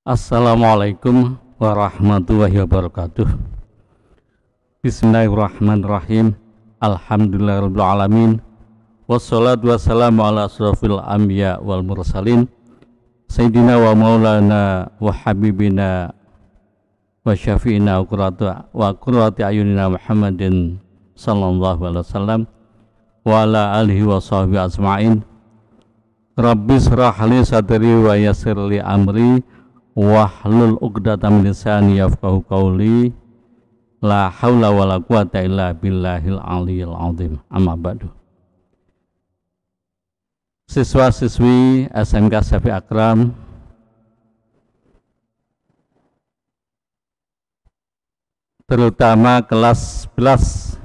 Assalamualaikum warahmatullahi wabarakatuh. Bismillahirrahmanirrahim. Alhamdulillahirabbil alamin. Wassalatu wassalamu ala asrofil anbiya wal mursalin Sayyidina wa maulana wa habibina wa syafi'ina wa qurrati ayunina Muhammadin sallallahu alaihi wasallam wa ala alihi wa sahbihi ajma'in. Rabbis rahli sadri wa yassir li amri wahlul 'uqdatam min lisani yafqahu qawli. La haula wala quwata illa billahil aliyil azim. Amma ba'du. Siswa-siswi SMK Syafi'i Akram terutama kelas 11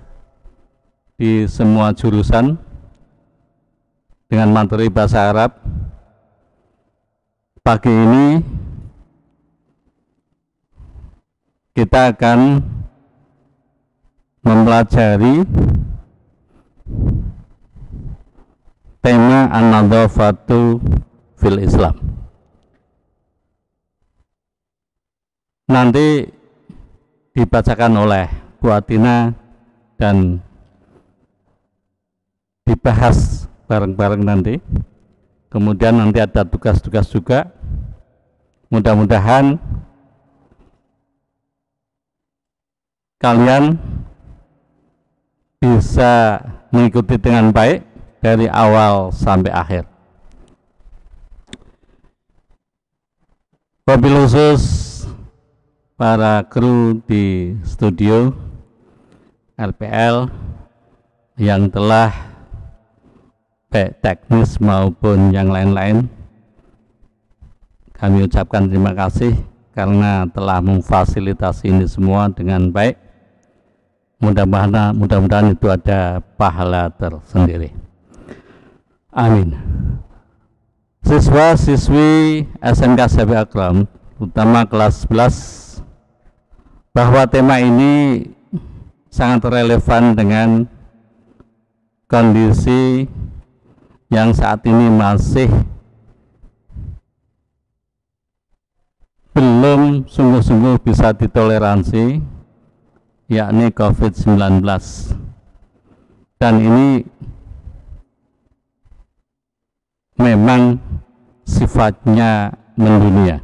di semua jurusan dengan materi bahasa Arab, pagi ini kita akan mempelajari tema an-nadhafatu fil Islam. Nanti dibacakan oleh Bu Atina dan dibahas bareng-bareng nanti. Kemudian nanti ada tugas-tugas juga. Mudah-mudahan kalian bisa mengikuti dengan baik dari awal sampai akhir. Wabil khusus para kru di studio LPL yang telah baik teknis maupun yang lain-lain, kami ucapkan terima kasih karena telah memfasilitasi ini semua dengan baik. Mudah-mudahan itu ada pahala tersendiri. Amin. Siswa-siswi SMK Syafi'i Akram, terutama kelas 11, bahwa tema ini sangat relevan dengan kondisi yang saat ini masih belum sungguh-sungguh bisa ditoleransi, yakni COVID-19. Dan ini memang sifatnya mendunia,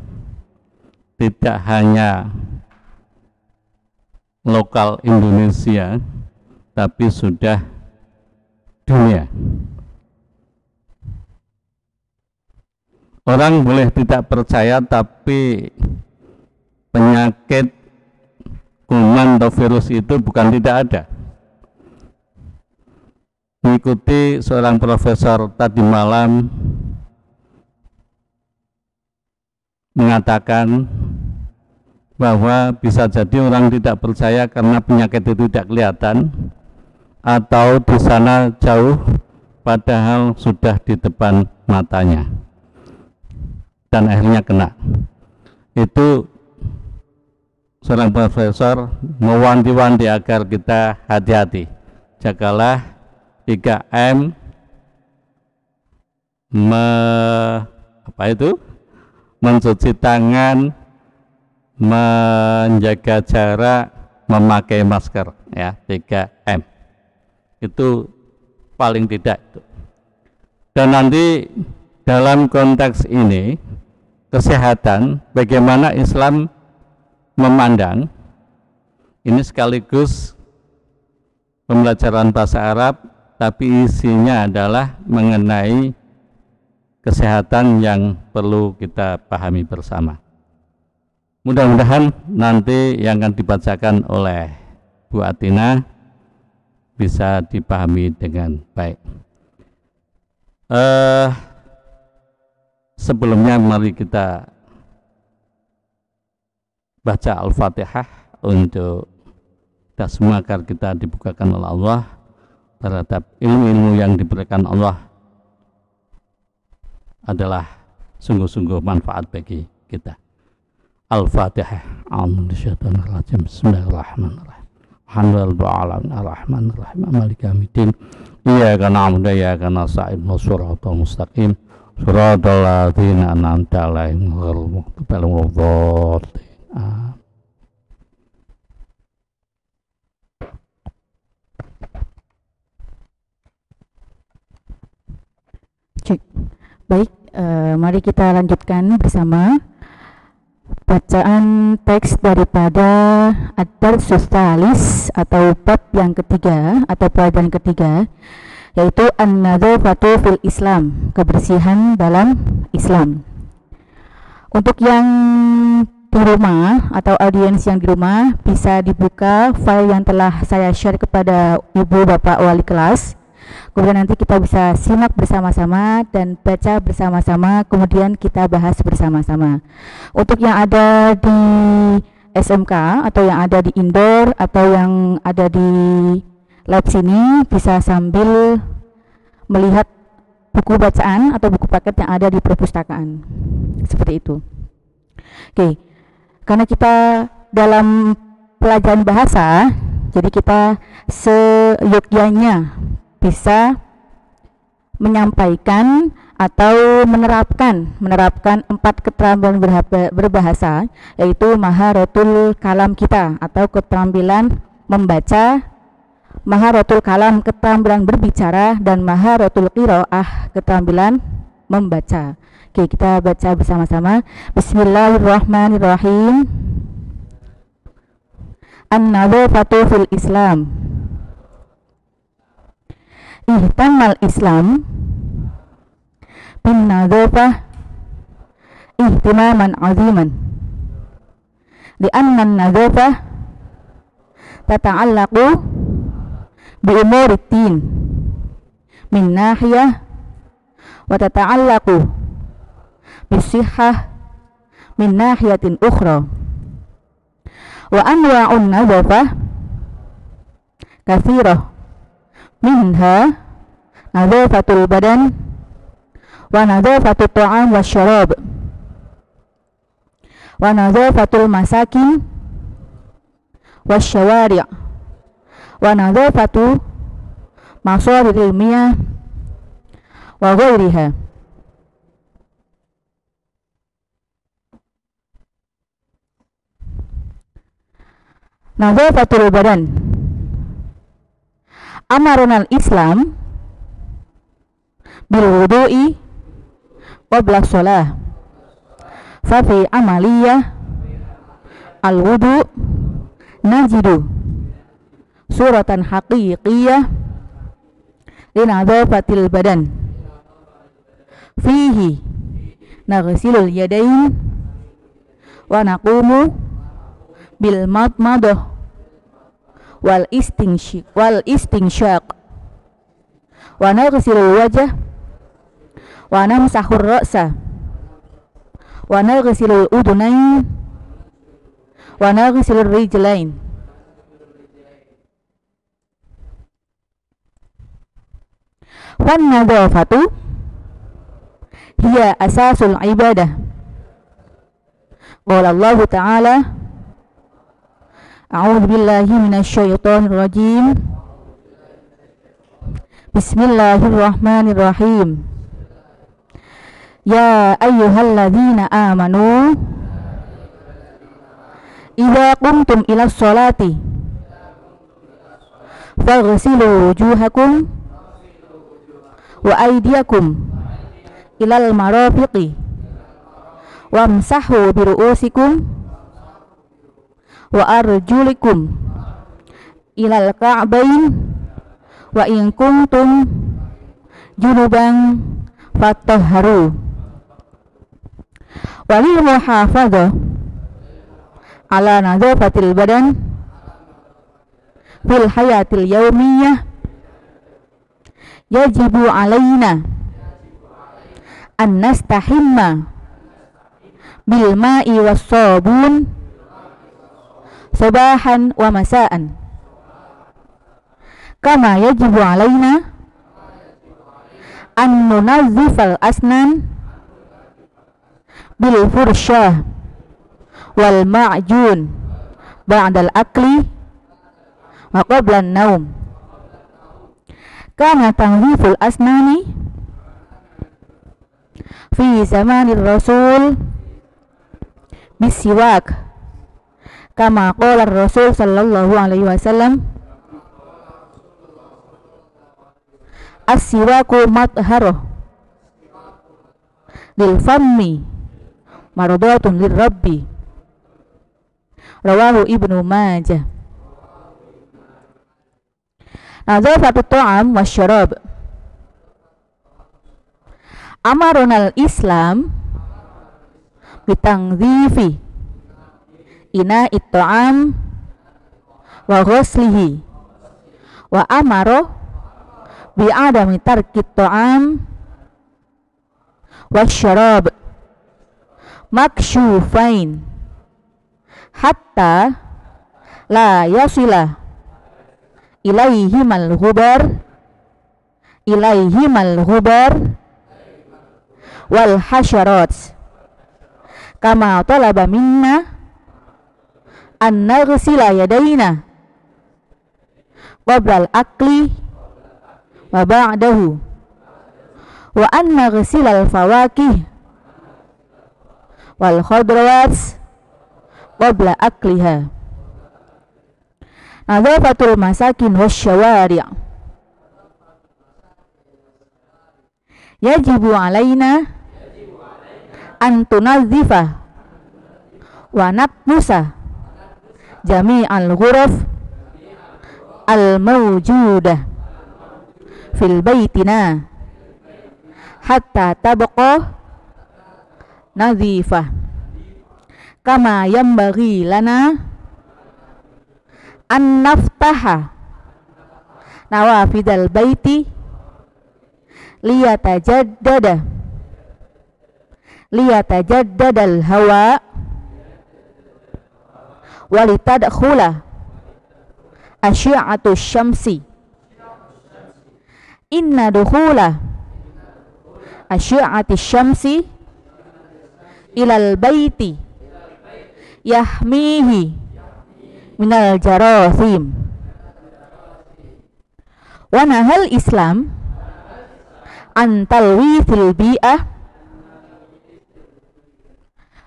tidak hanya lokal Indonesia, tapi sudah dunia. Orang boleh tidak percaya, tapi penyakit kuman atau virus itu bukan tidak ada. Mengikuti seorang profesor tadi malam mengatakan bahwa bisa jadi orang tidak percaya karena penyakit itu tidak kelihatan, atau di sana jauh padahal sudah di depan matanya dan akhirnya kena. Itu seorang profesor mewanti-wanti agar kita hati-hati. Jagalah 3M, mencuci tangan, menjaga jarak, memakai masker, ya, 3M. Itu paling tidak. Dan nanti dalam konteks ini kesehatan, bagaimana Islam memandang ini, sekaligus pembelajaran bahasa Arab, tapi isinya adalah mengenai kesehatan yang perlu kita pahami bersama. Mudah-mudahan nanti yang akan dibacakan oleh Bu Atina bisa dipahami dengan baik. Sebelumnya mari kita baca Al-Fatihah untuk kita semua, agar kita dibukakan oleh Allah terhadap ilmu-ilmu yang diberikan Allah adalah sungguh-sungguh manfaat bagi kita. Al-Fatihah. Bismillahirrahmanirrahim. Alhamdulillahirabbil alamin arrahmanirrahim maliki yaumiddin. Iyyaka na'budu wa iyyaka nasta'in ihdinas siratal mustaqim Siratal ladzina an'amta 'alaihim ghairil maghdubi 'alaihim waladdallin. Cek. Baik, mari kita lanjutkan bersama bacaan teks daripada Ad-Darsus Tsalis atau bab yang ketiga atau pelajaran ketiga, yaitu An-Nadzafatu fil Islam, kebersihan dalam Islam. Untuk yang di rumah atau audiens yang di rumah, bisa dibuka file yang telah saya share kepada Ibu Bapak Wali kelas. Kemudian nanti kita bisa simak bersama-sama dan baca bersama-sama, kemudian kita bahas bersama-sama. Untuk yang ada di SMK atau yang ada di indoor atau yang ada di lab sini, bisa sambil melihat buku bacaan atau buku paket yang ada di perpustakaan. Seperti itu. Oke, karena kita dalam pelajaran bahasa, jadi kita seyogyanya bisa menyampaikan atau menerapkan 4 keterampilan berbahasa, yaitu maharatul kalam kita atau keterampilan membaca, maharatul kalam keterampilan berbicara, dan maharatul qiraah keterampilan membaca. Oke, kita baca bersama-sama. Bismillahirrahmanirrahim. An-nadzafatu fil Islam. Ihtamal Islam bin nadzafah ihtimaman aziman, li'anna an-nadzafah tata'allaqu bi umuri din min nahiyah wa tata'allaqu bis sihhah min nahiyatin ukhra, wa anwa'un nadzafah katsirah, minha nadzafatul badan wa nadzafatut ta'am wasyarab wa nadzafatul masakin wasyawari' wa nadzafatu masariril miyah wa ghairiha. Nadzafatul badan. Amarunal Islam bil wudu'i qabla shalah, fa fi amaliyah al wudu' najidu suratan haqiqiyah li nadzafatil badan, fihi naghsilul yadain wa naqumu bil madmadah wal istinsyaq wa naghsilul wajh wa namsahur ra'sa wa naghsilul udunain wa naghsilur rijlain. Wan nadzafatu hiya asasul ibadah. Qala Allah Ta'ala, a'udzu billahi minasyaitonir rajim. Bismillahirrahmanirrahim. Ya ayyuhalladzina amanu idza qumtum ila sholati faghsilu wujuhakum wa aydiyakum ilal marafiqi wamsahu bi ru'usikum wa arjulikum ilal ka'bain wa in kuntum junuban fatahharu. Walil muhafadzah ala nadzafatil badan fil hayatil yaumiyah yajibu alaina an nastahimma bil ma'i was sabun sabahan wa masaan, kama yajibu alaina an nunazzifal asnan bil fursyah wal ma'jun ba'dal akli wa qabla an-naum, kama tanziful asnani fi zamanir rasul bisiwak kama qala Rasul sallallahu alaihi wasallam as-siwaku matharuh lil fammi mardatun lirabbi, rawahu Ibnu Majah. Nadzafatut ta'am wasyarab. Amarunal Islam bitangdzifi ina'it ta'am wa ghuslihi wa amara bi'adami tarkit ta'am wasyarab makshufain hatta la yasila ilaihimal ghubar wal hasyarat kama talaba minna an naghsila yadaina qabla al-akli wa ba'dahu wa an naghsila al-fawakih wal khadrawat qabla akliha. Nadzafatul masakin wasyawari'. Yajibu alaina an tunadzifa wa nakbusa jami'al ghuraf al mawjudah fil baitina hatta tabqa nadhifah kama yambaghi lana an naftaha nawafidal baiti liyatajaddadal hawa walitadkhula asyi'atus syamsi inna dukhula asyi'atis syamsi ilal baiti yahmihi minal jarathim. Wa nahal Islam an talwithil bi'ah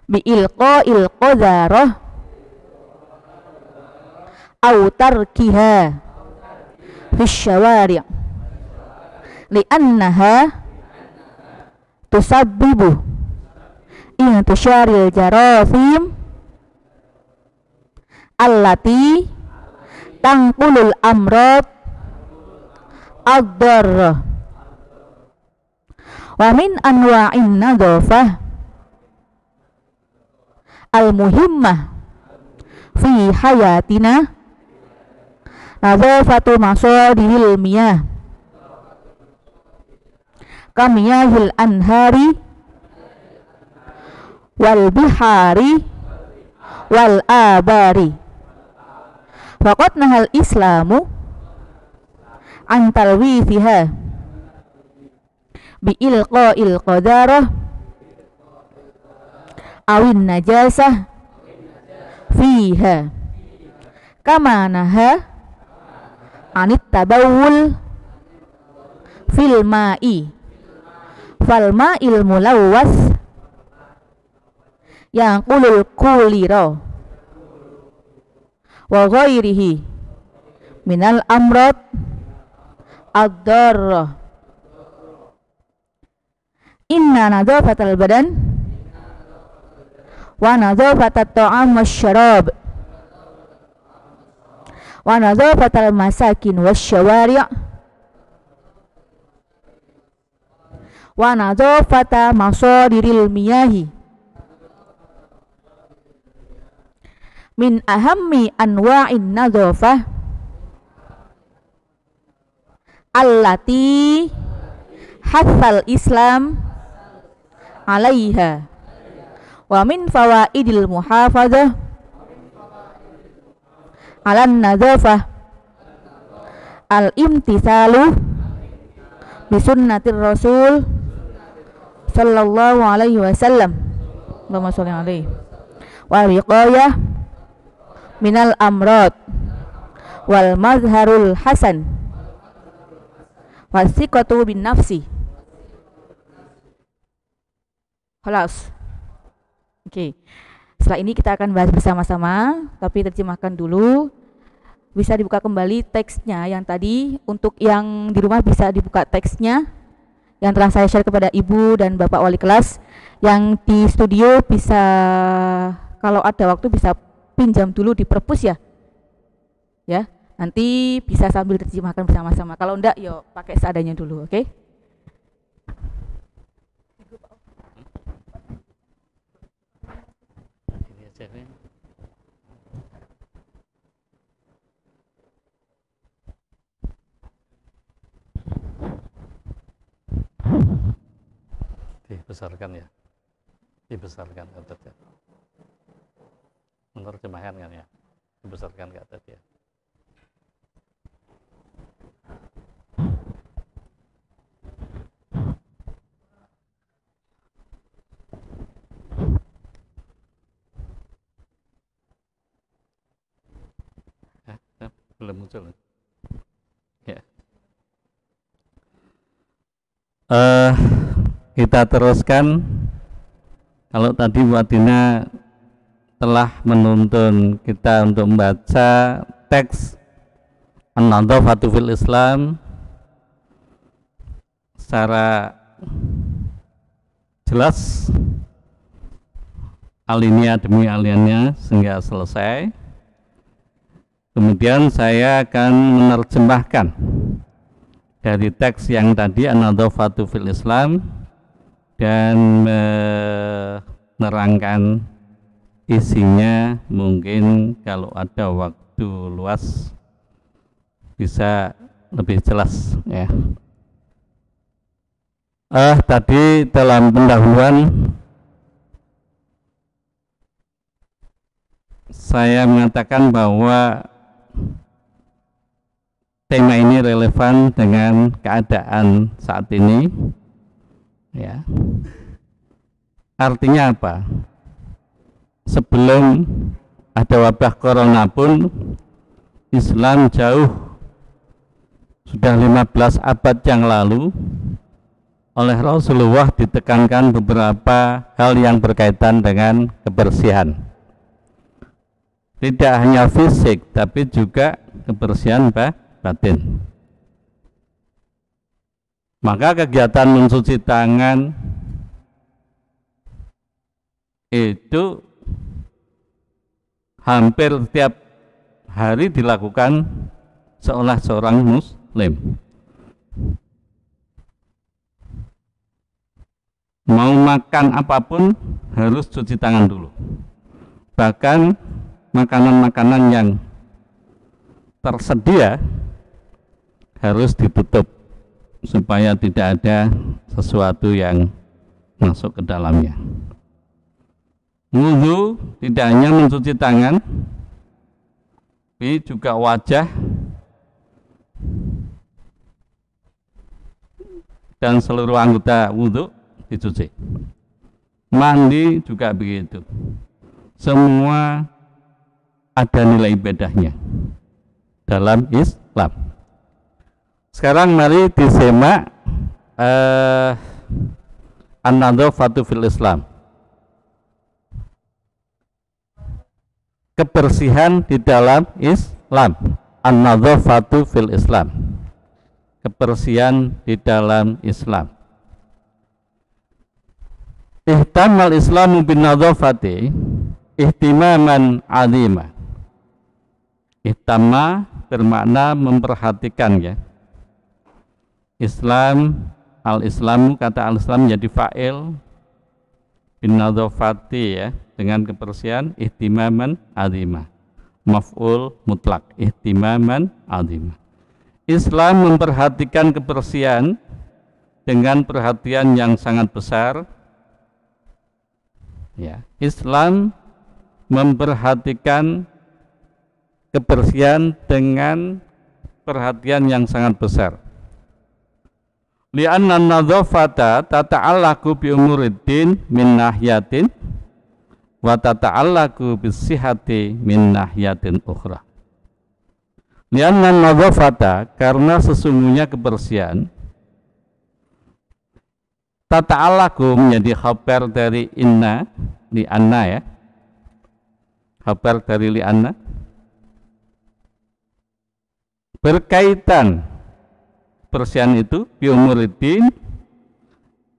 bi ilqa'il qadarah aw tarkiha fi syawari' li'annaha tusabbibu intisyaril jarathim allati tangkulul amrad ad-darrah. Wa min anwa'in nadhafah al-muhimmah fi hayatina nadhafatu masadiril miyah kamiyahil anhari wal bihari wal abari. Faqad nahal Islamu an talwithiha bi ilqa'il qadarah awin najasah fiha kama naha anit tabawul fil ma'i fal ma'il mulawwas yang qulul kulira wa ghairihi minal amrad ad-darrah. Inna nadhafatal badan wa nadhafatat ta'am wasyarab wa nadhafatal masakin wasyawari' wa nadhafata masadiril miyahi min ahammi anwa'in nadhafah allati hathal Islam alaiha wa min fawaidil muhafadzah alan nadhafah al-imtithalu bi sunnatir rasul sallallahu alaihi wasallam Allahumma sholli alaihi wa riqayah minal amrad wal mazharul hasan wasiqatu bin nafsi Halas. Oke. Setelah ini kita akan bahas bersama-sama, tapi terjemahkan dulu. Bisa dibuka kembali teksnya yang tadi. Untuk yang di rumah bisa dibuka teksnya yang telah saya share kepada Ibu dan Bapak wali kelas. Yang di studio bisa, kalau ada waktu bisa pinjam dulu di perpus ya. Ya, nanti bisa sambil terjemahkan bersama-sama. Kalau enggak, yuk pakai seadanya dulu, oke? Dibesarkan ya, dibesarkan ke atas ya. Menerjemahkan kan ya, dibesarkan ke atas ya. Belum muncul ya. Kita teruskan. Kalau tadi Bu Adina telah menuntun kita untuk membaca teks An-Nadhafatu fil Islam secara jelas, alinea demi alinea sehingga selesai. Kemudian saya akan menerjemahkan dari teks yang tadi An-Nadhafatu fil Islam dan menerangkan isinya. Mungkin kalau ada waktu luas bisa lebih jelas ya. Tadi dalam pendahuluan saya mengatakan bahwa tema ini relevan dengan keadaan saat ini ya. Artinya apa? Sebelum ada wabah corona pun Islam jauh sudah 15 abad yang lalu oleh Rasulullah ditekankan beberapa hal yang berkaitan dengan kebersihan. Tidak hanya fisik tapi juga kebersihan batin. Maka kegiatan mencuci tangan itu hampir setiap hari dilakukan seolah seorang muslim. Mau makan apapun harus cuci tangan dulu. Bahkan makanan-makanan yang tersedia harus ditutup supaya tidak ada sesuatu yang masuk ke dalamnya. Wudu tidak hanya mencuci tangan, tapi juga wajah dan seluruh anggota wudu dicuci. Mandi juga begitu. Semua ada nilai ibadahnya dalam Islam. Sekarang mari disimak An-Nadhafatu fil Islam. Kebersihan di dalam Islam. An-Nadhafatu fil Islam. Kebersihan di dalam Islam. Ihtamal Islamu bin nadhafati ihtimaman azima. Ihtama bermakna memperhatikan ya. Islam, al-Islamu, kata al-Islam jadi fa'il bin nadhafati ya, dengan kebersihan ihtimaman azima. Maf'ul mutlak, ihtimaman azima. Islam memperhatikan kebersihan dengan perhatian yang sangat besar. Ya, Islam memperhatikan kebersihan dengan perhatian yang sangat besar. Li'anna an-nadhafata tata'allaqu bi umuriddin min nahyatin wa tata'allaqu bis-sihhati min nahyatin ukhra. Li'anna an-nadhafata, karena sesungguhnya kebersihan tata'allaqu menjadi khabar dari inna li anna ya. Khabar dari li anna berkaitan kebersihan itu bi umuriddin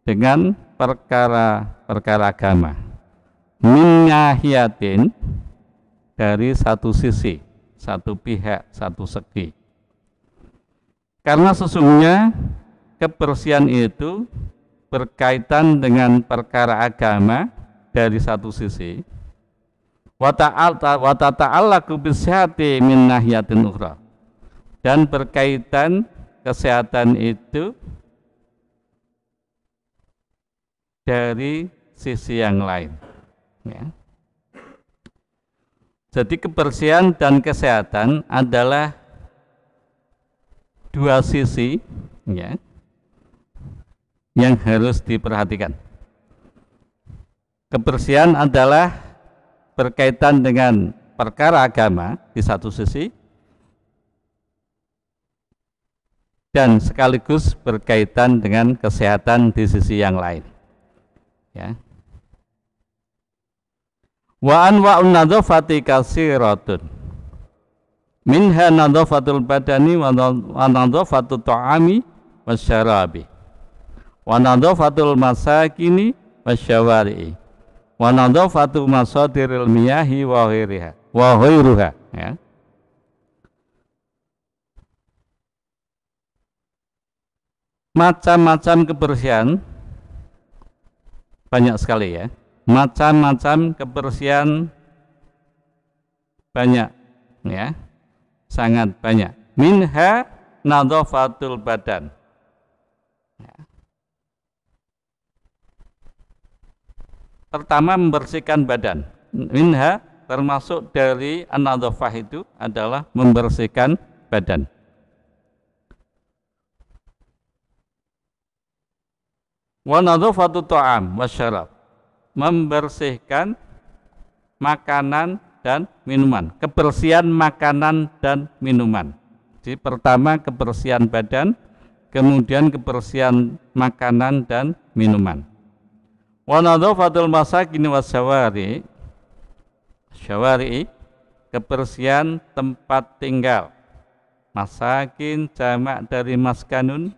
dengan perkara-perkara agama min nahiyatin dari satu sisi, satu pihak, satu segi. Karena sesungguhnya kebersihan itu berkaitan dengan perkara agama dari satu sisi. Wa tata'allaqu bisihhati min nahiyatin ukhra. Dan berkaitan kesehatan itu dari sisi yang lain. Ya. Jadi kebersihan dan kesehatan adalah dua sisi ya, yang harus diperhatikan. Kebersihan adalah berkaitan dengan perkara agama di satu sisi dan sekaligus berkaitan dengan kesehatan di sisi yang lain. Ya. Wa anwa'un nadzafati katsiratun. Minha nadzafatul badani wa nadzafatut ta'ami wasyarabi. Wa nadzafatul masakini wasyawari'i. Wa nadzafatu masadiril miyahi wa ghairuha. Ya. Macam-macam kebersihan banyak sekali ya. Macam-macam kebersihan banyak ya, sangat banyak. Minha nadzafatul badan ya. Pertama membersihkan badan. Minha termasuk dari an-nadzafah itu adalah membersihkan badan. Wa nadzafatut ta'am wasyarab, membersihkan makanan dan minuman, kebersihan makanan dan minuman. Jadi pertama kebersihan badan, kemudian kebersihan makanan dan minuman. Wa nadzafatul masakin wasyawari, syawari, kebersihan tempat tinggal. Masakin jamak dari maskanun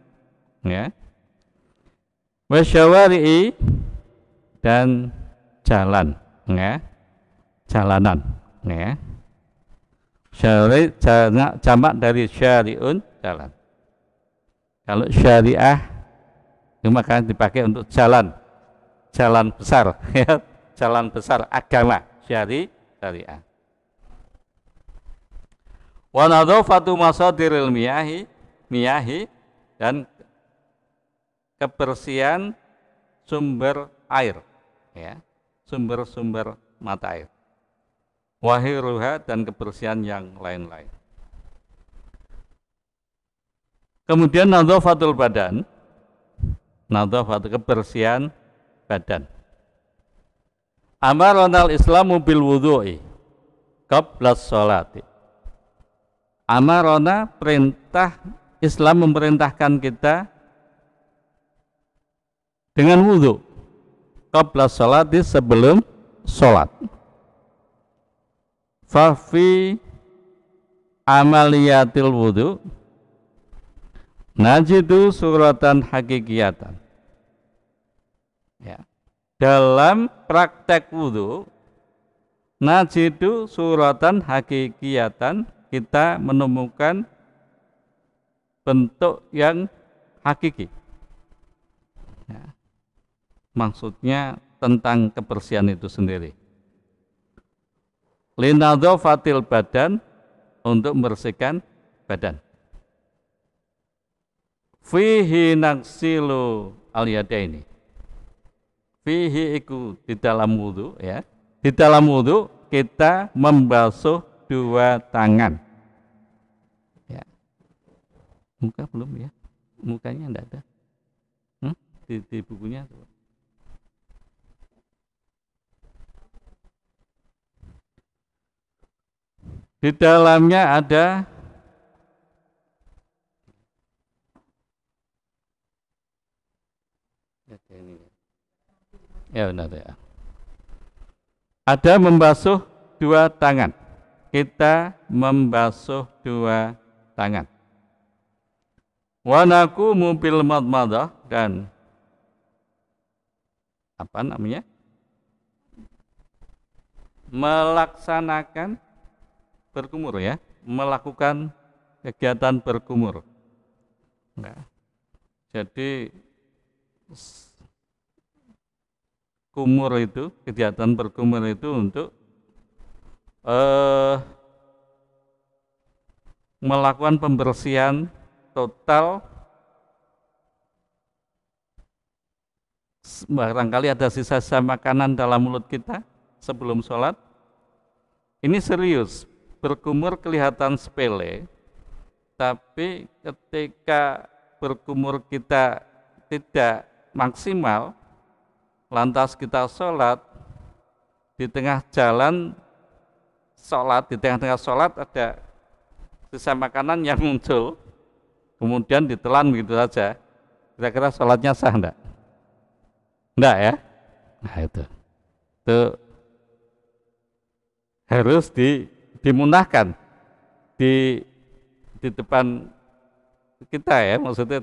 ya. Wasyawari dan jalan ya, jalanan ya. Syari jamak dari syari'un, jalan. Kalau syariah itu maka dipakai untuk jalan, jalan besar ya, jalan besar agama, syariah. Wa nadzafatu masadiril miyahi dan kebersihan sumber air ya, sumber-sumber mata air. Wahiruha dan kebersihan yang lain-lain. Kemudian nadzafatul badan, nadzafat kebersihan badan. Amaronal Islamu bil wudhu'i qabla sholati. Amarona, perintah Islam memerintahkan kita dengan wudhu qabla sholati, sebelum sholat. Fafi amaliyatil wudhu najidu suratan hakikiyatan ya. Dalam praktek wudhu najidu suratan hakikiyatan, kita menemukan bentuk yang hakiki ya. Maksudnya tentang kebersihan itu sendiri. Linadzafatil badan, untuk membersihkan badan. Fihi naksilu al-yadaini. Fihi iku di dalam wudu ya. Di dalam wudu kita membasuh dua tangan. Ya. Muka belum ya? Mukanya enggak ada. Di bukunya tuh. Di dalamnya ada ini Ya benar ya. Ada membasuh dua tangan. Kita membasuh dua tangan. Wa naqumu bil madmadah, dan apa namanya? Melaksanakan berkumur ya, melakukan kegiatan berkumur. Nah, jadi kumur itu, kegiatan berkumur itu untuk melakukan pembersihan total. Barangkali ada sisa-sisa makanan dalam mulut kita sebelum sholat. Ini serius, berkumur kelihatan sepele, tapi ketika berkumur kita tidak maksimal, lantas kita sholat, di tengah jalan sholat, di tengah-tengah sholat ada sisa makanan yang muncul, kemudian ditelan begitu saja, kira-kira sholatnya sah enggak? Enggak ya? Nah itu harus dimunahkan di depan kita ya, maksudnya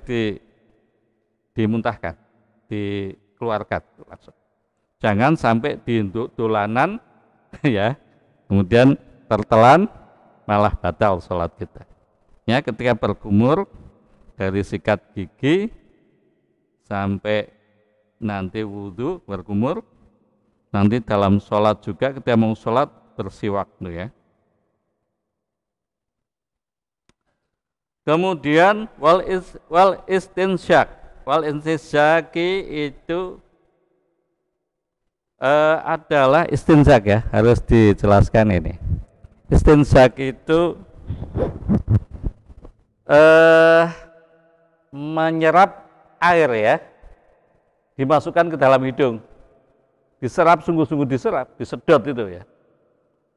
dimuntahkan, dikeluarkan langsung. Jangan sampai dolanan ya, kemudian tertelan malah batal sholat kita. Ya, ketika berkumur dari sikat gigi sampai nanti wudhu berkumur, nanti dalam sholat juga ketika mau sholat bersiwak dulu ya. Kemudian wal istinsyaki itu adalah istinsak ya, harus dijelaskan ini. Istinsak itu menyerap air ya, dimasukkan ke dalam hidung, diserap, sungguh-sungguh diserap, disedot itu ya.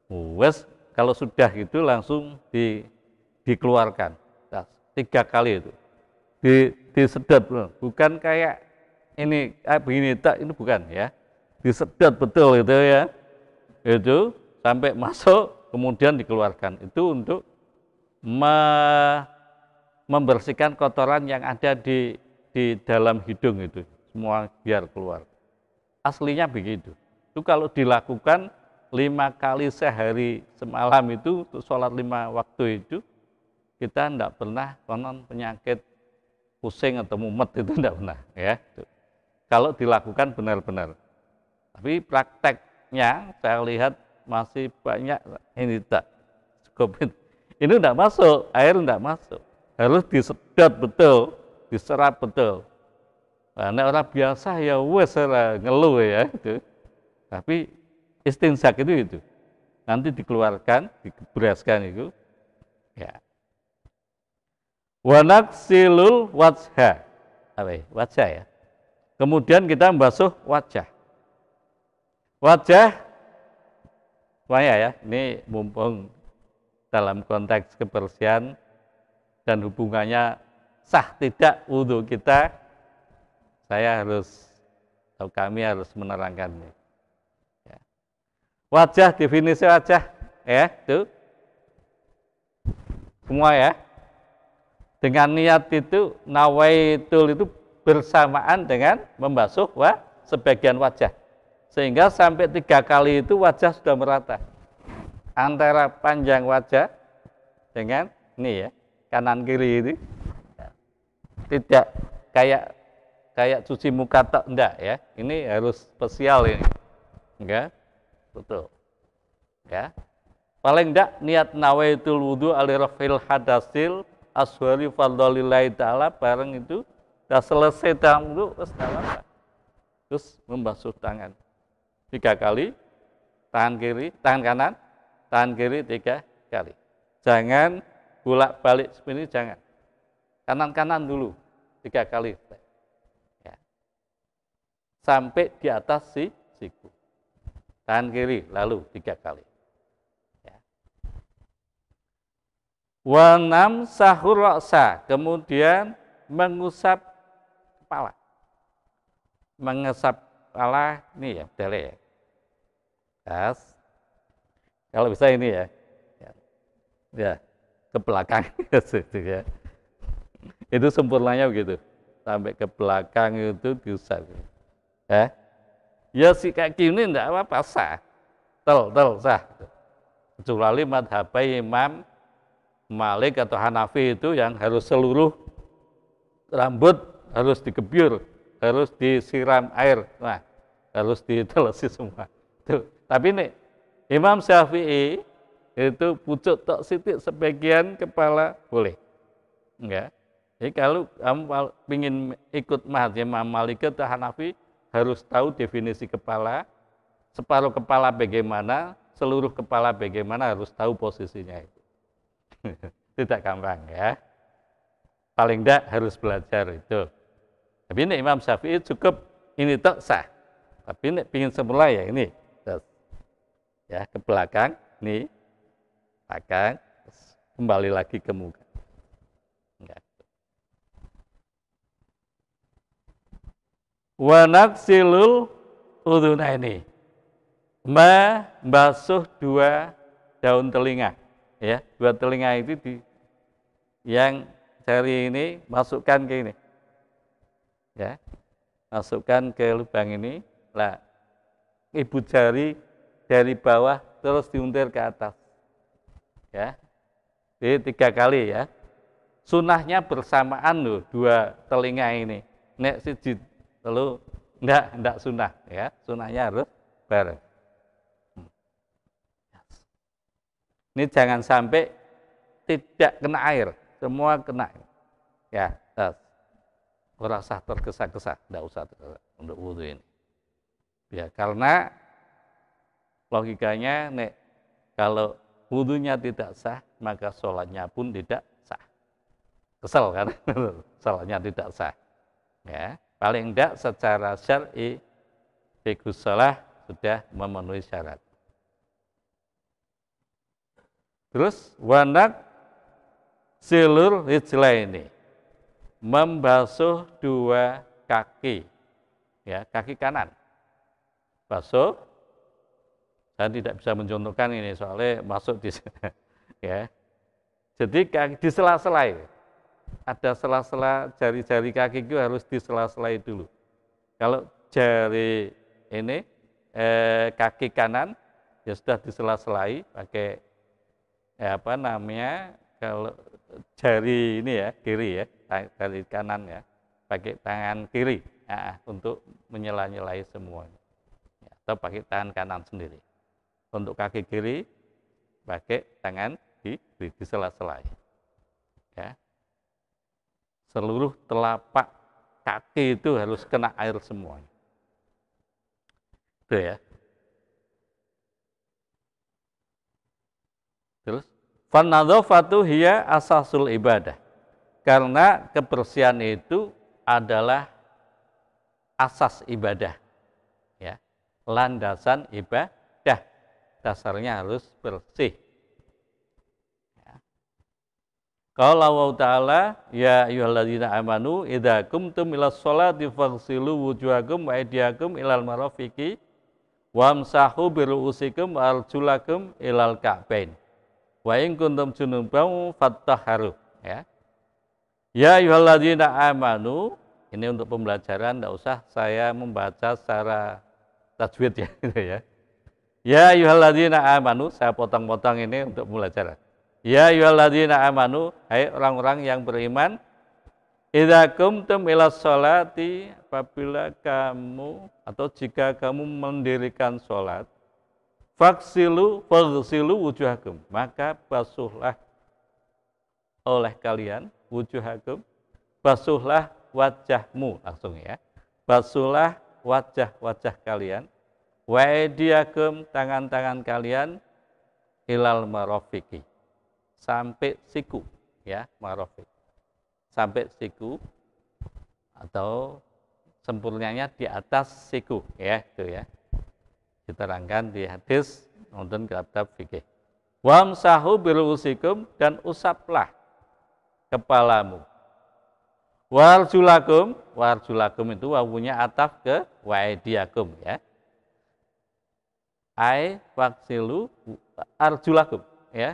Wes kalau sudah gitu langsung dikeluarkan. Nah, 3 kali itu disedot, bukan kayak ini begini tak, ini bukan ya, disedot betul itu ya, itu sampai masuk kemudian dikeluarkan. Itu untuk membersihkan kotoran yang ada di dalam hidung itu, semua biar keluar. Aslinya begitu. Itu kalau dilakukan 5 kali sehari semalam itu untuk sholat 5 waktu itu, kita tidak pernah konon penyakit pusing atau mumet itu tidak pernah ya. Kalau dilakukan benar-benar. Tapi prakteknya saya lihat masih banyak ini tak cukup. Ini tidak masuk, air tidak masuk. Harus disedot betul, diserap betul. Nah, orang biasa ya wes ngeluh ya itu. Tapi istinsak itu nanti dikeluarkan, dibereskan itu ya. Wa naksilul wajha, wajah ya. Kemudian kita membasuh wajah. Wajah semuanya ya, ini mumpung dalam konteks kebersihan dan hubungannya sah tidak wudhu kita, kami harus menerangkannya. Wajah, definisi wajah ya, itu semua ya, dengan niat itu nawaitul itu bersamaan dengan membasuh sebagian wajah, sehingga sampai 3 kali itu wajah sudah merata antara panjang wajah dengan ini ya, kanan kiri itu tidak kayak cuci muka tak, enggak ya, ini harus spesial ini enggak. Betul. Ya. Paling enggak niat nawaitul wudu alirafil hadasil aswari fadlillahi ta'ala, bareng itu sudah selesai dalam wudu, terus membasuh tangan 3 kali, tangan kiri, tangan kanan, tangan kiri 3 kali. Jangan bolak-balik seperti ini, jangan. Kanan-kanan dulu 3 kali. Ya. Sampai di atas siku. Tangan kiri lalu 3 kali. Ya. Wa namsahur ra'sa, kemudian mengusap kepala. kepala ini ya, bedale ya. Kas. Kalau bisa ini ya. Ya, ke belakang gitu ya. Itu sempurnanya begitu. Sampai ke belakang itu diusap. Ya si kaki ini enggak apa-apa sah. Tel sah. Kecuali madhabai Imam Malik atau Hanafi itu yang harus seluruh rambut harus dikebyur, harus disiram air. Nah, harus ditelesi semua. Tuh. Tapi nih Imam Syafi'i itu pucuk tok sitik sebagian kepala boleh. Enggak. Jadi kalau kamu ingin ikut mazhab Imam Malik atau Hanafi harus tahu definisi kepala, separuh kepala bagaimana, seluruh kepala bagaimana harus tahu posisinya itu. Tidak gampang ya. Paling enggak harus belajar itu. Tapi ini Imam Syafi'i cukup ini tok sah. Tapi ini ingin semula ya ini. Ya ke belakang, nih belakang, kembali lagi ke muka. Enggak. Wa naksilul udhunaini, membasuh dua daun telinga, ya dua telinga itu yang jari ini masukkan ke ini, ya masukkan ke lubang ini, lah ibu jari dari bawah terus diuntir ke atas, ya jadi 3 kali ya. Sunahnya bersamaan loh dua telinga ini. Nek siji lalu enggak sunah ya, sunahnya harus bareng. Ini jangan sampai tidak kena air, semua kena. Ya, ora usah tergesa-gesa, enggak usah untuk wudu ini. Ya, karena logikanya nek kalau wudunya tidak sah, maka sholatnya pun tidak sah. Kesel kan? Sholatnya tidak sah. Ya, paling tidak secara syar'i fiqhus shalah sudah memenuhi syarat. Terus wanak silur rijlaini, membasuh dua kaki, ya kaki kanan. Basuh. Saya tidak bisa mencontohkan ini soalnya masuk di ya. Jadi di sela-sela ada sela-sela jari-jari kaki itu harus di sela-sela dulu. Kalau jari ini kaki kanan ya sudah di sela-selai pakai apa namanya, kalau jari ini ya kiri ya, jari kanan ya pakai tangan kiri untuk menyela-nyelai semuanya, ya, atau pakai tangan kanan sendiri. Untuk kaki kiri pakai tangan di sela-sela. Ya. Seluruh telapak kaki itu harus kena air semuanya. Itu ya. Terus fannadhafatu hiya asasul ibadah. Karena kebersihan itu adalah asas ibadah. Ya. Landasan ibadah. Dasarnya harus bersih. Ya. Qala Allah Ta'ala, ya ayyuhalladzina amanu idza qumtum ilas sholati faghsilu wujuhakum wa aydiyakum ilal marafiqi wamsahu biru'usikum wa arjulakum ilal ka'bain. Wa in kuntum junuban fattahharu. Ya. Ya ayyuhalladzina amanu, ini untuk pembelajaran, tidak usah saya membaca secara tajwid ya, gitu ya. Ya ayyuhalladzina amanu, saya potong-potong ini untuk belajar. Ya ayyuhalladzina amanu, hai orang-orang yang beriman, idza qumtum ilas sholati, apabila kamu atau jika kamu mendirikan sholat, faghsilu wujuhakum, maka basuhlah oleh kalian wujuhakum, basuhlah wajahmu langsung ya. Basuhlah wajah-wajah kalian. Wa aydiyakum, tangan-tangan kalian, ilal marafiqi, sampai siku ya, marafiq. Sampai siku atau sempurnanya di atas siku ya, itu ya. Diterangkan di hadis nonton kitab fikih. Wamsahu biru'usikum, dan usaplah kepalamu. Warjulakum, warjulakum itu wawunya ataf ke waidiakum ya. Ai waksilu arjulakum ya.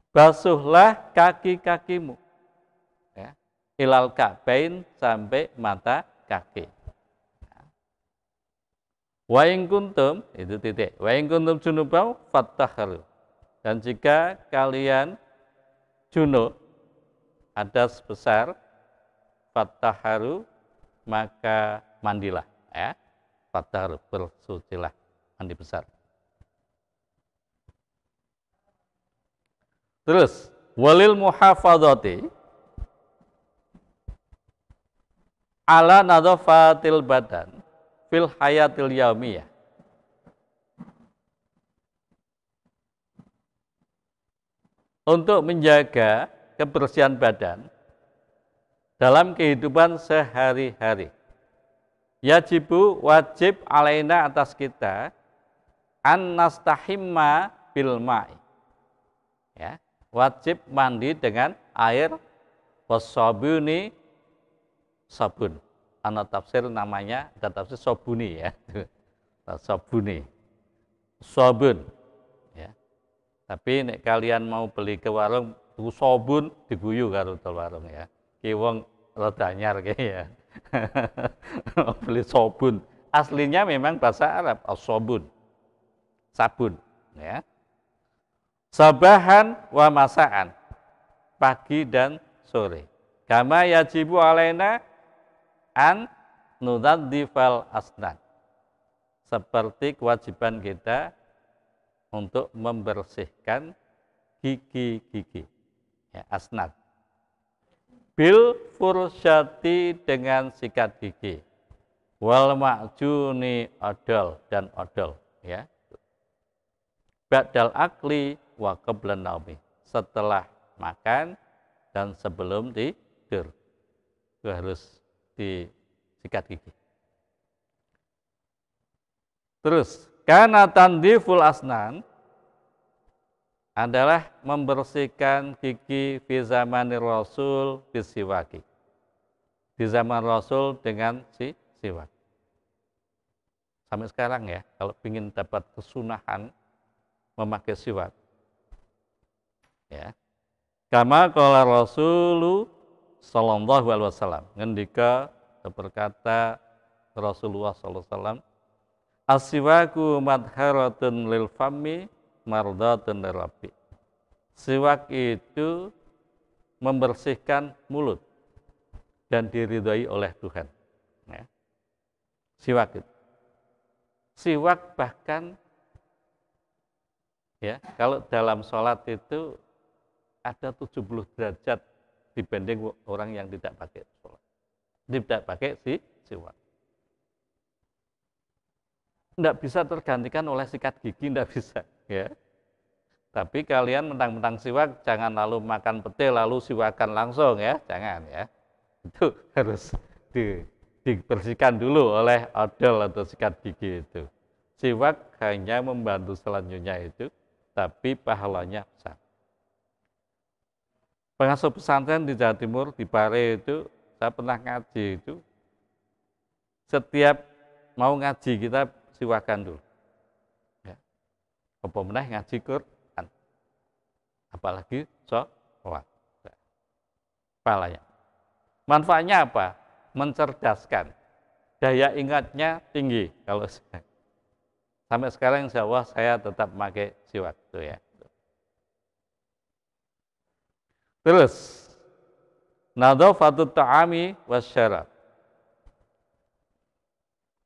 Basuhlah kaki-kakimu ya. Ilal ka'bain sampai mata kaki. Wa in kuntum itu titik. Wa in kuntum junubau fattahharu. Dan jika kalian junub hadas besar fattahharu maka mandilah ya. Fattahharu bersucilah mandi besar. Terus walil muhafadzati ala nadhafatil badan fil hayatil yaumiyah. Untuk menjaga kebersihan badan dalam kehidupan sehari-hari. Yajibu wajib alaina atas kita an nastahimma bil ma'i. Ya, wajib mandi dengan air wasabuni sabun. Ana tafsir namanya, ada tafsir sobuni ya. Sobuni. Sabun ya. Tapi nek kalian mau beli ke warung tuku sabun diguyu karo warung ya. Ki wong rada anyar ki ya. Beli sabun. Aslinya memang bahasa Arab as-sabun. Sabun ya. Sabahan wa masaan. Pagi dan sore. Kama yajibu alaina an nudadzifal asnan. Seperti kewajiban kita untuk membersihkan gigi-gigi. Ya, asnan. Bil fursyati dengan sikat gigi. Wal ma'juni odol dan odol. Ya. Ba'dal akli wa qablan naumi. Setelah makan dan sebelum tidur. Itu harus disikat gigi. Terus, karena tandiful asnan adalah membersihkan gigi fi zamanir Rasul bisiwaki. Di zaman Rasul dengan siwak. Sampai sekarang ya, kalau ingin dapat kesunahan memakai siwak. Ya. Kama qala Rasulu sallallahu alaihi wasallam, ngendika berkata Rasulullah sallallahu alaihi wasallam, as-siwaku madharatun lil fami mardatun lirabbi. Siwak itu membersihkan mulut dan diridhai oleh Tuhan. Ya. Siwak itu. Siwak bahkan ya, kalau dalam sholat itu ada 70 derajat dibanding orang yang tidak pakai sholat. Tidak pakai siwak. Tidak bisa tergantikan oleh sikat gigi, tidak bisa. Ya. Tapi kalian mentang-mentang siwak, jangan lalu makan pete lalu siwakan langsung ya, jangan ya. Itu harus dibersihkan dulu oleh odol atau sikat gigi itu. Siwak hanya membantu selanjutnya itu, tapi pahalanya besar. Pengasuh pesantren di Jawa Timur, di Pare itu, saya pernah ngaji itu, setiap mau ngaji kita siwakan dulu. Ya. Apa meneh ngaji Quran. Apalagi sholat. Pahalanya. Manfaatnya apa? Mencerdaskan. Daya ingatnya tinggi. Kalau sampai sekarang insya Allah saya tetap pakai siwak itu ya. Terus nadzafatut ta'ami wasyarab.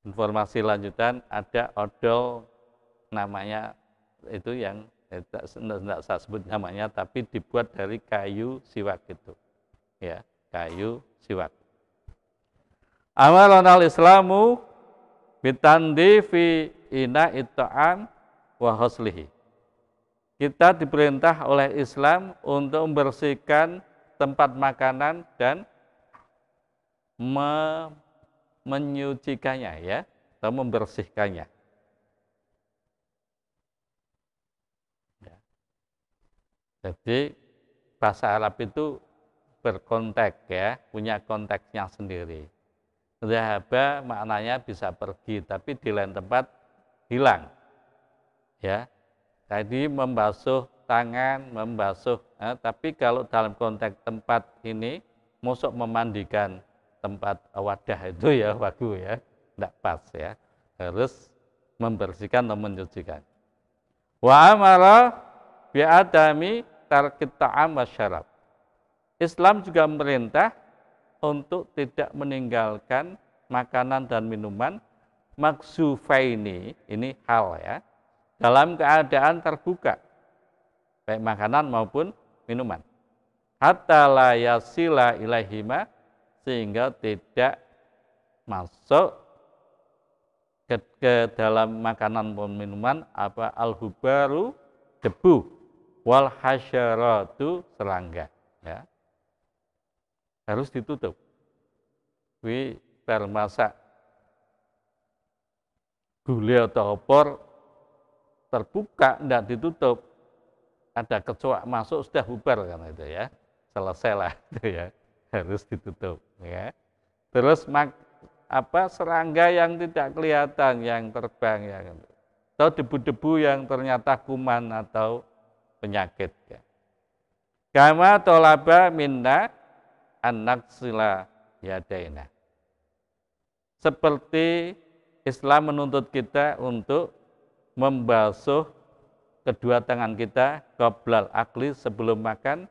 Informasi lanjutan ada odol namanya itu yang tidak saya sebut namanya, tapi dibuat dari kayu siwak itu. Ya, kayu siwak. Amalana al-islamu bitandifi ina itta'am wa huslihi. Kita diperintah oleh Islam untuk membersihkan tempat makanan dan menyucikannya ya, atau membersihkannya. Ya. Jadi bahasa Arab itu berkontek ya, punya konteksnya sendiri. Zahaba maknanya bisa pergi, tapi di lain tempat hilang. Ya, tadi membasuh tangan, membasuh, tapi kalau dalam konteks tempat ini, mosok memandikan tempat wadah itu ya wagu ya, tidak pas ya, harus membersihkan atau mencucikan. Wa amara bi'adami tarkit ta'am wa syarab. Islam juga merintah untuk tidak meninggalkan makanan dan minuman maksufaini, ini hal ya, dalam keadaan terbuka, baik makanan maupun minuman. Hatta la yasila ilaihima, sehingga tidak masuk ke dalam makanan maupun minuman apa al-hubaru, debu, wal hasyaratu, serangga ya. Harus ditutup. Bermasak gulai atau opor terbuka, tidak ditutup, ada kecoak masuk sudah bubar kan itu ya, selesai lah itu ya, harus ditutup ya. Terus serangga yang tidak kelihatan, yang terbang yang, atau debu-debu yang ternyata kuman atau penyakit ya. Kama tolaba minna an-naksila yadaina. Seperti Islam menuntut kita untuk membasuh kedua tangan kita qoblal akli, sebelum makan,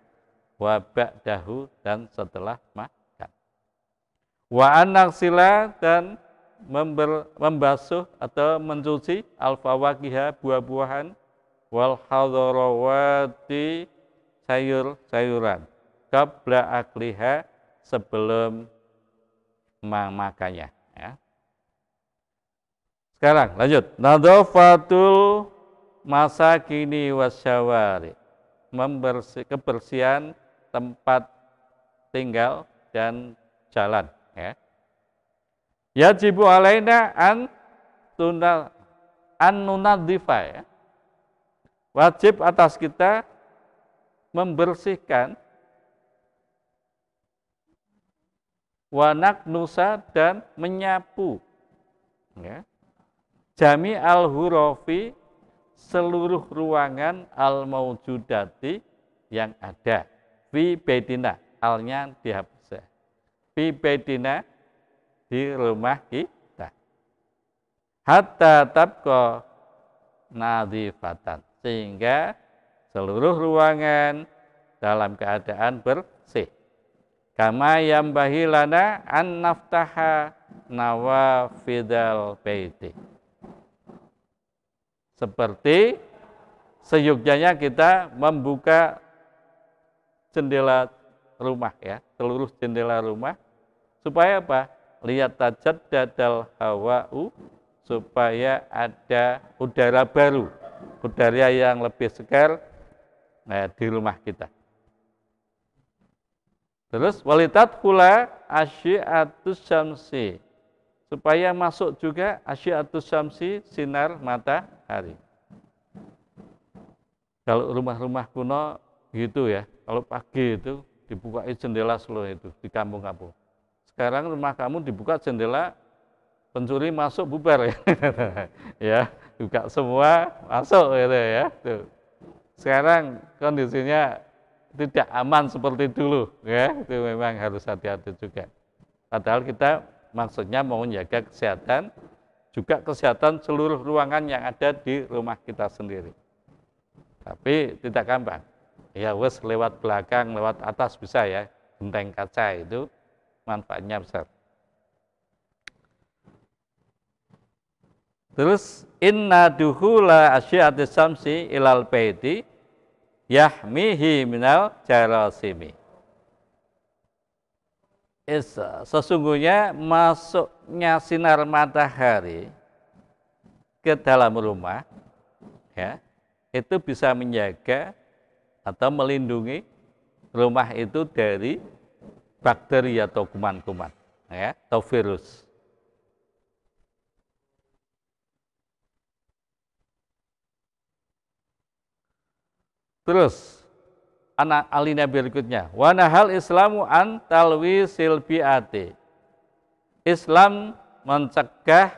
wa ba'dahu, dan setelah makan. Wa an-naksila, dan membasuh atau mencuci al-fawakiha, buah-buahan, wal hadarawati, sayur-sayuran, qabla akliha, sebelum memakannya ya. Sekarang lanjut, nadhafatul masakini wasyawari, kebersihan tempat tinggal dan jalan ya. Yajibu alaina an nunadzifa ya. Wajib atas kita membersihkan, wanak nusa, dan menyapu ya, jami al-hurofi, seluruh ruangan al-maujudati yang ada, fi baitina, alnya dihapus, fi baitina, di rumah kita, hatta tabqa nadhifatan, sehingga seluruh ruangan dalam keadaan bersih. Kama yambahi lana an naftaha nawafidal baiti, seperti seyogyanya kita membuka jendela rumah ya, seluruh jendela rumah, supaya apa? Lihat tajaddadal hawa'u, supaya ada udara baru, udara yang lebih segar di rumah kita. Terus walitat pula asyiatus syamsi, supaya masuk juga asyiatus syamsi, sinar matahari. Kalau rumah-rumah kuno gitu ya, kalau pagi itu dibuka jendela seluruh itu di kampung-kampung. Sekarang rumah kamu dibuka jendela, pencuri masuk bubar ya. Ya, buka semua masuk gitu ya. Tuh. Sekarang kondisinya tidak aman seperti dulu ya, itu memang harus hati-hati juga. Padahal kita maksudnya mau menjaga kesehatan, juga kesehatan seluruh ruangan yang ada di rumah kita sendiri. Tapi tidak gampang. Ya wes, lewat belakang, lewat atas bisa ya, genteng kaca itu manfaatnya besar. Terus inna duhula asyiatis samsi ilal baiti yahmihi minal jarasimi. Sesungguhnya masuknya sinar matahari ke dalam rumah ya, itu bisa menjaga atau melindungi rumah itu dari bakteri atau kuman-kuman ya, atau virus. Terus anak alinea berikutnya. Wa nahal Islamu an talwisil bi'ati. Islam mencegah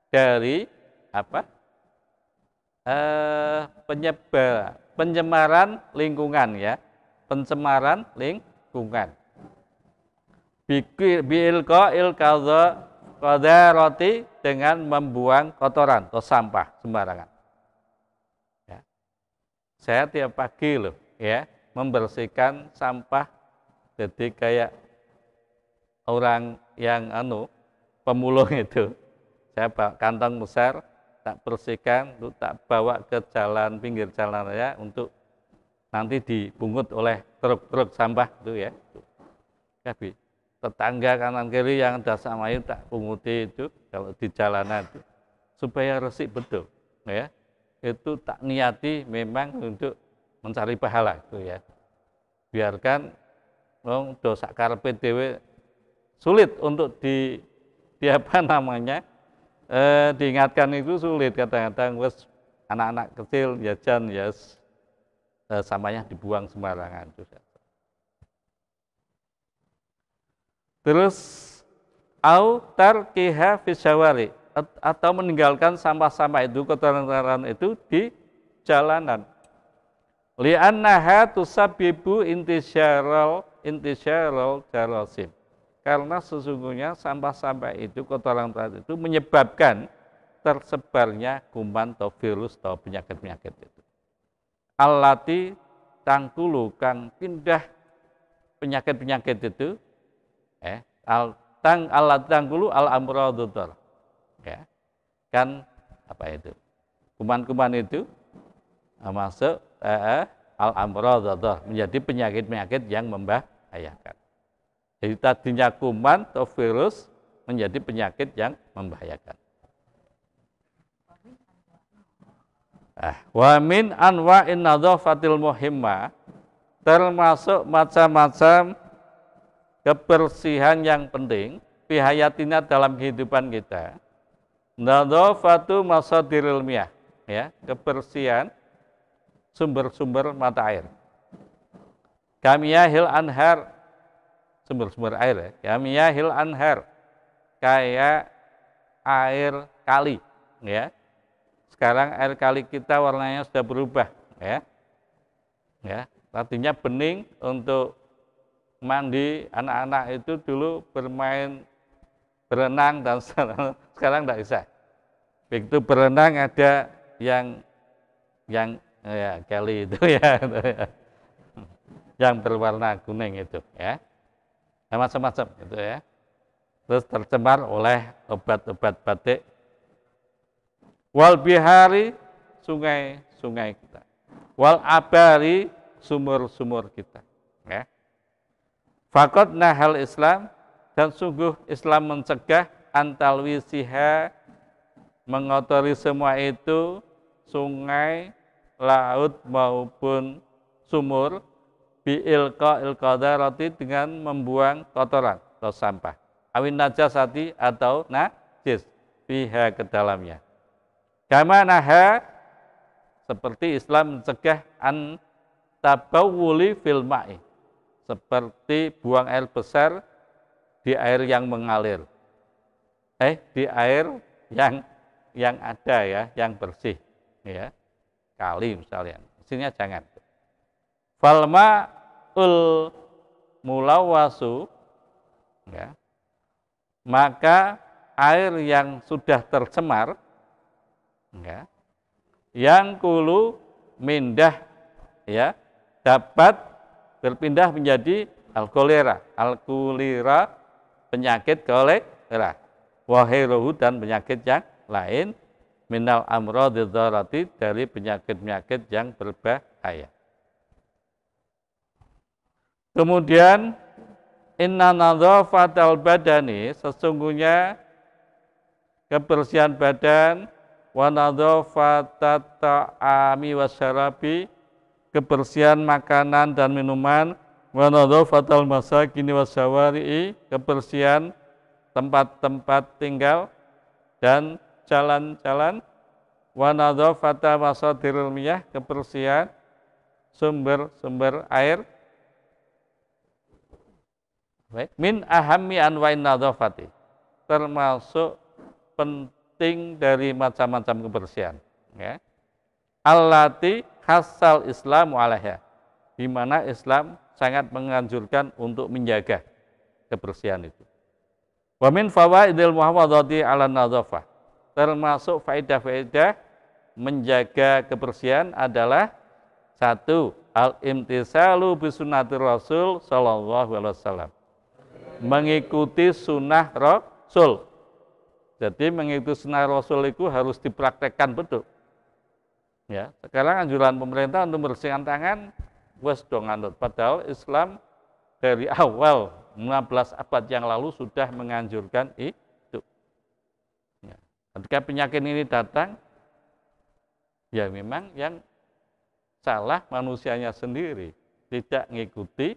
dari apa? Pencemaran lingkungan ya. Pencemaran lingkungan. Bi'ilqa'il qadarati dengan membuang kotoran atau sampah sembarangan. Ya. Saya tiap pagi loh ya membersihkan sampah, jadi kayak orang yang pemulung itu. Saya bawa kantong besar, tak bersihkan, untuk tak bawa ke jalan pinggir jalan raya untuk nanti dibungut oleh truk-truk sampah itu ya. Tapi tetangga kanan kiri yang ada sama itu tak punguti itu kalau di jalanan itu supaya resik betul ya. Itu tak niati memang untuk mencari pahala itu ya. Biarkan dosa karepe dhewe sulit untuk diingatkan itu sulit, kadang-kadang wes anak-anak kecil jajan ya sampahnya dibuang sembarangan juga. Terus au tarkiha fisyawari, atau meninggalkan sampah-sampah itu, kotoran-kotoran itu di jalanan. Li'annaha tusabbibu intisyaral jarasim. Karena sesungguhnya sampah-sampah itu, kotoran-kotoran itu menyebabkan tersebarnya kuman atau virus atau penyakit-penyakit itu. Allati tangkulu kang pindah penyakit-penyakit itu allati tangkulu al amradudar. Ya. Kan apa itu? Kuman-kuman itu masuk al amradudar, menjadi penyakit-penyakit yang membahayakan. Jadi tadinya kuman atau virus menjadi penyakit yang membahayakan. Wa min anwa'in nadhafatil muhimmah, termasuk macam-macam kebersihan yang penting fi hayatina dalam kehidupan kita. Nadhafatu masadiril miyah, ya, kebersihan sumber-sumber mata air. Kamiyahil anhar, sumber-sumber air ya. Kamiyahil anhar, kayak air kali ya. Sekarang air kali kita warnanya sudah berubah ya. Ya, tadinya bening untuk mandi, anak-anak itu dulu berenang dan sekarang tidak bisa. Begitu berenang ada yang ya kali itu ya, yang berwarna kuning itu ya, macam-macam itu ya. Terus tercemar oleh obat-obat batik. Wal bihari, sungai-sungai kita. Wal abari, sumur-sumur kita. Ya. Fakot nahal Islam, dan sungguh Islam mencegah antalwisiha, mengotori semua itu, sungai, laut maupun sumur, bi'ilqa ilqadarati, dengan membuang kotoran atau sampah. Awin najasati, atau najis, biha ke dalamnya. Kama naha, seperti Islam mencegah an tabawuli fil ma'i, seperti buang air besar di air yang mengalir. Di air yang ada ya, yang bersih ya. Kali misalnya. Sini jangan. Falma ul mulawasu, ya. Maka air yang sudah tercemar ya, yang kulu mindah ya, dapat berpindah menjadi al-kolera, penyakit kolera, wahiruhu, dan penyakit yang lain, minal amradidz dzarati, dari penyakit-penyakit yang berbahaya. Kemudian inna nadzafatal badani, sesungguhnya kebersihan badan, wa nadzafatat ta'ami wasyarabi, kebersihan makanan dan minuman, wa nadzafatal masakini wasyawari'i, kebersihan tempat-tempat tinggal dan jalan-jalan, wa nadzafata masadiril miyah, kebersihan sumber-sumber air. Min ahammi anwa'in nadzafati, termasuk penting dari macam-macam kebersihan, ya. Allati hasal Islamu alaiha, di mana Islam sangat menganjurkan untuk menjaga kebersihan itu. Wa min fawaidil muhafadzati 'ala nadzafah, termasuk faedah-faedah menjaga kebersihan adalah satu, al-imtisalu bi sunnati Rasul sallallahu alaihi wasallam, mengikuti sunnah Rasul. Jadi mengikuti sunnah Rasul itu harus dipraktekkan betul. Ya, sekarang anjuran pemerintah untuk membersihkan tangan wes dong anut. Padahal Islam dari awal 16 abad yang lalu sudah menganjurkan itu. Ya. Ketika penyakit ini datang, ya memang yang salah manusianya sendiri, tidak mengikuti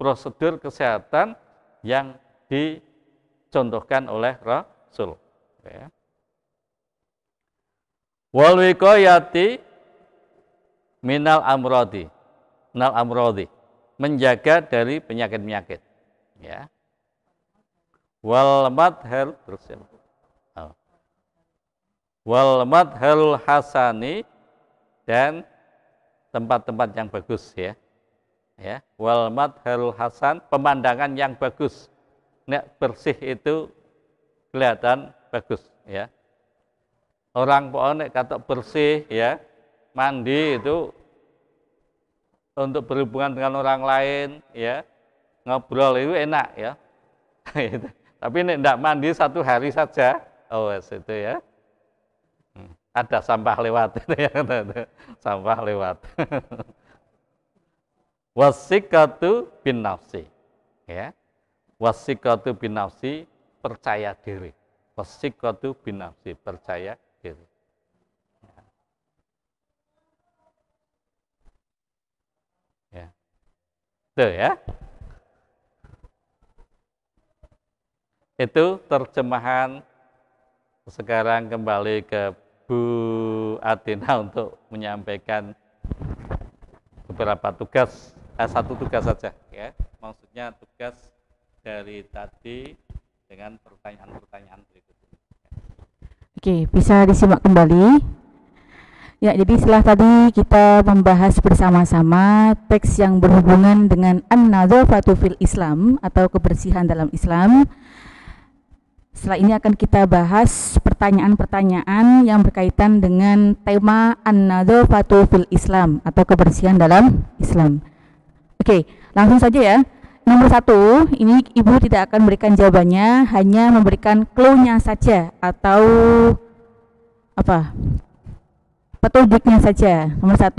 prosedur kesehatan yang dicontohkan oleh Rasul. Ya. Wal wiqayati minal amrodi, menjaga dari penyakit-penyakit. Ya. Wal madhar, terus ya. Wal madharul hasani, dan tempat-tempat yang bagus, ya. Ya, wal madharul hasan, pemandangan yang bagus. Nek bersih itu kelihatan bagus, ya. Orang pohon nek katok bersih, ya, mandi itu untuk berhubungan dengan orang lain, ya, ngobrol itu enak, ya. Tapi nek ndak mandi 1 hari saja, oh itu, ya. Ada sampah lewat, ya. Sampah lewat. Wasikatu bin nafsi, ya. Wasikatu bin nafsi, percaya diri. Wasikatu bin nafsi, percaya diri. Ya. Itu, ya. Itu terjemahan. Sekarang kembali ke Bu Atina untuk menyampaikan beberapa tugas, satu tugas saja, ya. Maksudnya tugas dari tadi dengan pertanyaan-pertanyaan berikut ini. Oke, bisa disimak kembali. Ya, jadi setelah tadi kita membahas bersama-sama teks yang berhubungan dengan an-nadzafatu fil Islam atau kebersihan dalam Islam. Setelah ini akan kita bahas pertanyaan-pertanyaan yang berkaitan dengan tema an-nadzafatu fil Islam atau kebersihan dalam Islam. Oke, langsung saja ya. Nomor 1, ini Ibu tidak akan memberikan jawabannya, hanya memberikan clue-nya saja atau apa? Petunjuknya saja. Nomor 1,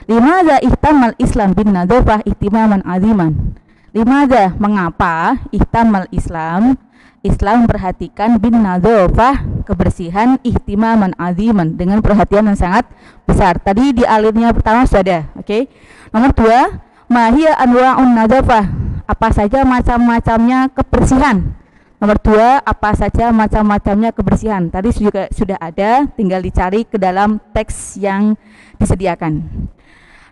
limadza ihtamal Islam bin nadzafah ihtimaman aziman. Limadza, mengapa ihtamal Islam memperhatikan bin nadzafah, kebersihan, ihtimaman aziman, dengan perhatian yang sangat besar. Tadi di alirnya pertama sudah ada, oke. Nomor 2, ma hiya anwa'un nadzafah, apa saja macam-macamnya kebersihan. Nomor 2, apa saja macam-macamnya kebersihan. Tadi juga sudah ada, tinggal dicari ke dalam teks yang disediakan.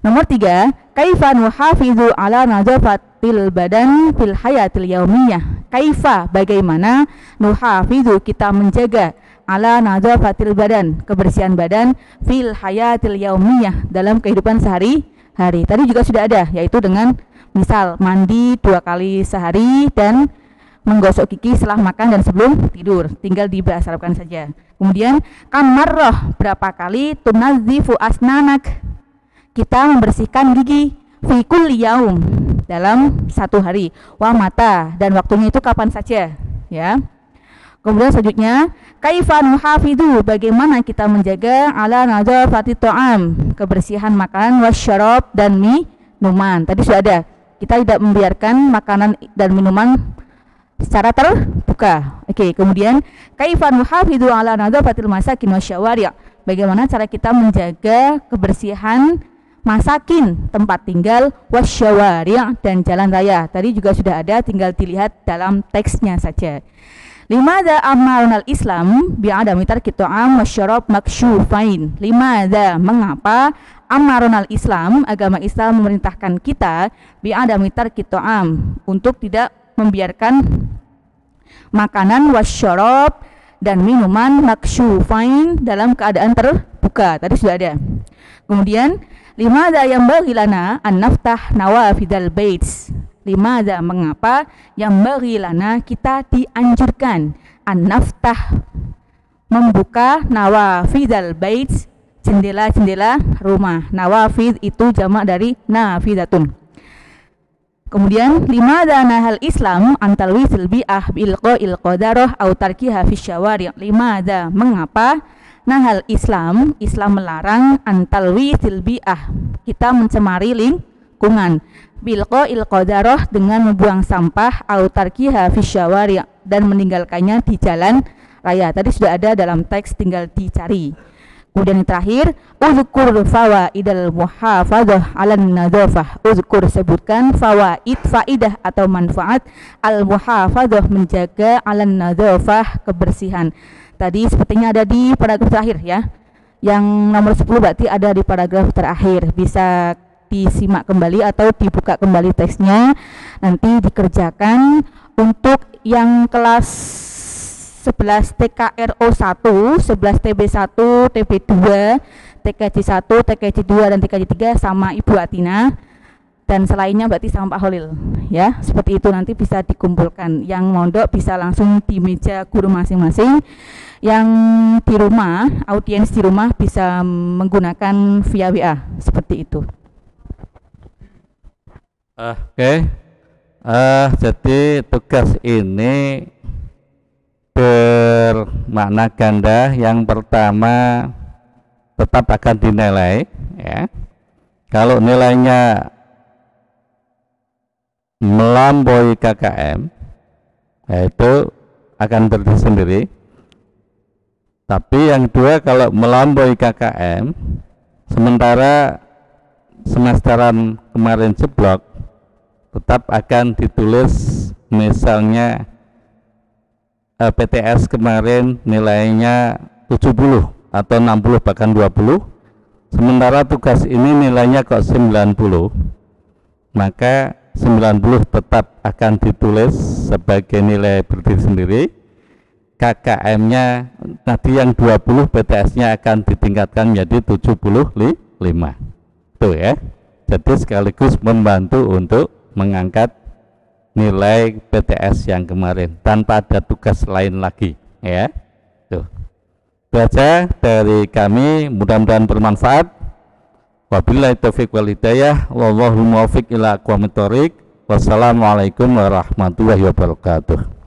Nomor 3, kaifa nuhafizu ala nadzafatil badan fil hayatil yaumiyah. Kaifa, bagaimana, nuhafizu, kita menjaga, ala nadzafatil badan, kebersihan badan, fil hayatil yaumiyah, dalam kehidupan sehari-hari. Tadi juga sudah ada, yaitu dengan misal mandi 2 kali sehari dan menggosok gigi setelah makan dan sebelum tidur. Tinggal dibahasarkan saja. Kemudian kamarroh, berapa kali, tunazifu asnanak, kita membersihkan gigi, fi kulli yaum, dalam 1 hari, wa mata, dan waktunya itu kapan saja, ya. Kemudian selanjutnya, kaifa nuhafidu, bagaimana kita menjaga, ala nadzafati ta'am, kebersihan makanan, wasyarab, dan minuman. Tadi sudah ada, kita tidak membiarkan makanan dan minuman secara terbuka. Oke, kemudian kaifa nuhafidu ala nadzafatil masakin wasyawari', bagaimana cara kita menjaga kebersihan masakin, tempat tinggal, wasyawari', dan jalan raya. Tadi juga sudah ada, tinggal dilihat dalam teksnya saja. Limadza amarnal Islam bi'adami tarki ta'am wasyarab makshufain. Limadza, mengapa amarnal Islam, agama Islam memerintahkan kita bi'adami tarki ta'am, untuk tidak membiarkan makanan wasyarab dan minuman makshufain dalam keadaan terbuka. Tadi sudah ada. Kemudian limadza yanbaghi lana an naftah nawafidal baits. Limadza, mengapa, yang bagi lana, kita dianjurkan, an-naftah, membuka, nawafidal baits, jendela-jendela rumah. Nawafid itu jamak dari nafidatun. Kemudian limadza nahal Islam antalwisil bi'ah bilqa'il qadarah au tarkiha fi syawari'. Limadza, mengapa, nahal Islam, Islam melarang antalwisil bi'ah, kita mencemari lingkungan, bilqa'il qadarah, dengan membuang sampah, au tarkiha fi syawari', dan meninggalkannya di jalan raya. Tadi sudah ada dalam teks, tinggal dicari. Kemudian yang terakhir, uzkur fawaidal muhafadzah 'alan nadzafah. Uzkur, sebutkan, fawaid, faidah atau manfaat, al muhafadzah, menjaga, 'alan nadzafah, kebersihan. Tadi sepertinya ada di paragraf terakhir ya. Yang nomor 10 berarti ada di paragraf terakhir. Bisa disimak kembali atau dibuka kembali teksnya, nanti dikerjakan. Untuk yang kelas 11 TKRO 1, 11 TB1, TB2, TKJ1, TKJ2 dan TKJ3 sama Ibu Atina, dan selainnya berarti sama Pak Holil ya. Seperti itu, nanti bisa dikumpulkan. Yang mondok bisa langsung di meja guru masing-masing. Yang di rumah, audiens di rumah bisa menggunakan via WA, seperti itu. Oke. Jadi tugas ini bermakna ganda. Yang pertama, tetap akan dinilai ya. Kalau nilainya melampaui KKM, yaitu akan berdiri sendiri. Tapi yang kedua, kalau melampaui KKM, sementara semesteran kemarin jeblok, tetap akan ditulis, misalnya PTS kemarin nilainya 70 atau 60 bahkan 20, sementara tugas ini nilainya kok 90, maka 90 tetap akan ditulis sebagai nilai berdiri sendiri. KKM-nya nanti yang 20 PTS-nya akan ditingkatkan menjadi 75. Tuh ya. Jadi sekaligus membantu untuk mengangkat nilai PTS yang kemarin tanpa ada tugas lain lagi ya. Tuh. Itu aja dari kami, mudah-mudahan bermanfaat. Wabillahi taufiq wal hidayah, wallahu muwaffiq ila aqwamit thoriq. Wassalamualaikum warahmatullahi wabarakatuh.